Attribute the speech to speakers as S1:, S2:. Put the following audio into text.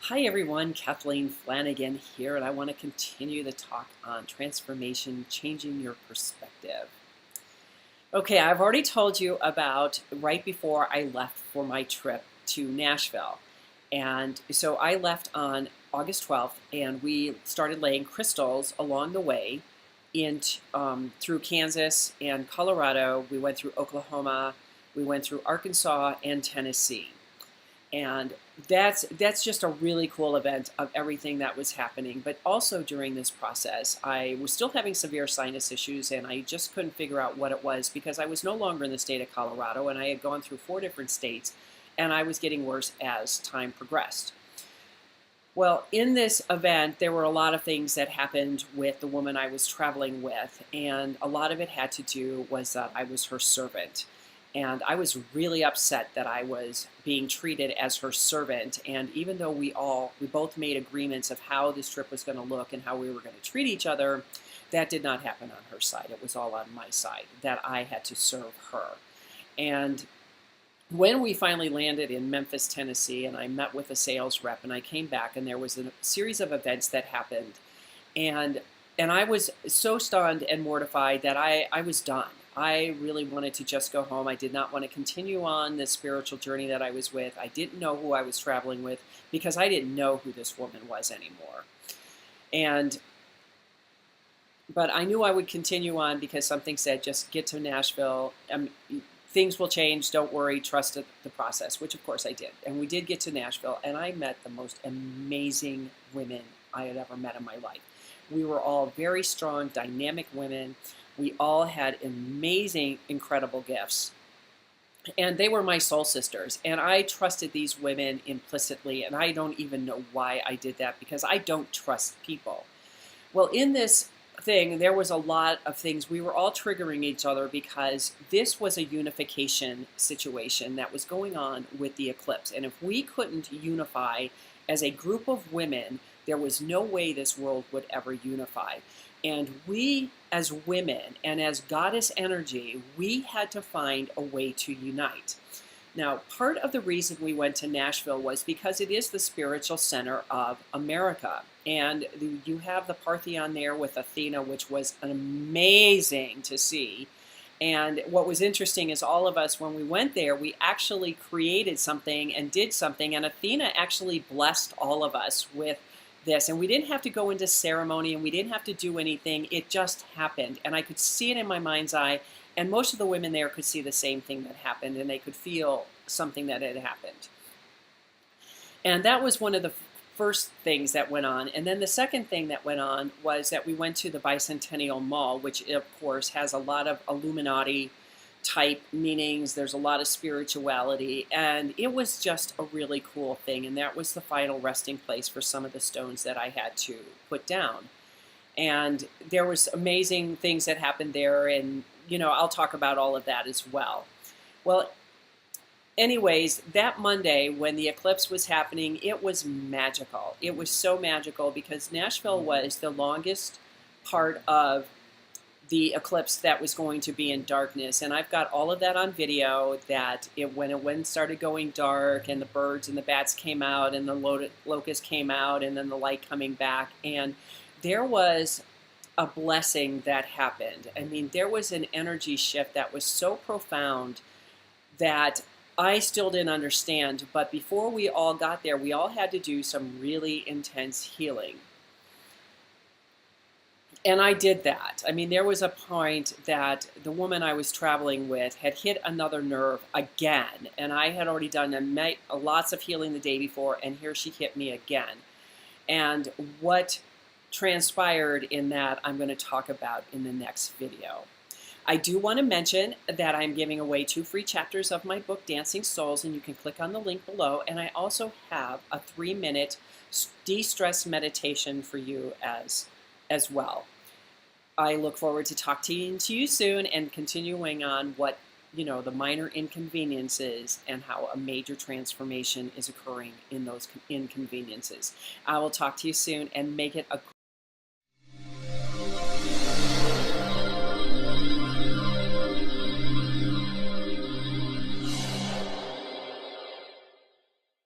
S1: Hi everyone, Kathleen Flanagan here, and I want to continue the talk on transformation, changing your perspective. Okay, I've already told you about right before I left for my trip to Nashville. And so I left on August 12th, and we started laying crystals along the way through Kansas and Colorado. We went through Oklahoma, we went through Arkansas and Tennessee. And that's just a really cool event of everything that was happening. But also during this process, I was still having severe sinus issues, and I just couldn't figure out what it was because I was no longer in the state of Colorado, and I had gone through 4 different states, and I was getting worse as time progressed. Well, in this event, there were a lot of things that happened with the woman I was traveling with, and a lot of it had to do was that I was her servant. And I was really upset that I was being treated as her servant. And even though we both made agreements of how this trip was going to look and how we were going to treat each other, that did not happen on her side. It was all on my side, that I had to serve her. And when we finally landed in Memphis, Tennessee, and I met with a sales rep, and I came back, and there was a series of events that happened. And I was so stunned and mortified that I was done. I really wanted to just go home. I did not want to continue on this spiritual journey that I was with. I didn't know who I was traveling with because I didn't know who this woman was anymore. But I knew I would continue on because something said, just get to Nashville. Things will change. Don't worry. Trust the process, which of course I did. And we did get to Nashville, and I met the most amazing women I had ever met in my life. We were all very strong, dynamic women. We all had amazing, incredible gifts. And they were my soul sisters. And I trusted these women implicitly. And I don't even know why I did that because I don't trust people. Well, in this thing, there was a lot of things. We were all triggering each other because this was a unification situation that was going on with the eclipse. And if we couldn't unify as a group of women, there was no way this world would ever unify. And we, as women and as goddess energy, we had to find a way to unite. Now, part of the reason we went to Nashville was because it is the spiritual center of America. And you have the Parthenon there with Athena, which was amazing to see. And what was interesting is all of us, when we went there, we actually created something and did something. And Athena actually blessed all of us with this, and we didn't have to go into ceremony, and we didn't have to do anything. It just happened, and I could see it in my mind's eye, and most of the women there could see the same thing that happened, and they could feel something that had happened. And that was one of the first things that went on. And then the second thing that went on was that we went to the Bicentennial Mall, which of course has a lot of Illuminati type meanings. There's a lot of spirituality, and it was just a really cool thing. And that was the final resting place for some of the stones that I had to put down. And there was amazing things that happened there, and I'll talk about all of that as well. Well, anyways, that Monday when the eclipse was happening, it was magical. It was so magical because Nashville was the longest part of the eclipse that was going to be in darkness. And I've got all of that on video, that when it wind started going dark and the birds and the bats came out and the locust came out and then the light coming back. And there was a blessing that happened. I mean, there was an energy shift that was so profound that I still didn't understand. But before we all got there, we all had to do some really intense healing. And I did that. I mean, there was a point that the woman I was traveling with had hit another nerve again. And I had already done lots of healing the day before, and here she hit me again. And what transpired in that, I'm going to talk about in the next video. I do want to mention that I'm giving away 2 free chapters of my book, Dancing Souls, and you can click on the link below. And I also have a 3-minute de-stress meditation for you as well. I look forward to talking to you soon and continuing on what, the minor inconveniences and how a major transformation is occurring in those inconveniences. I will talk to you soon, and make it a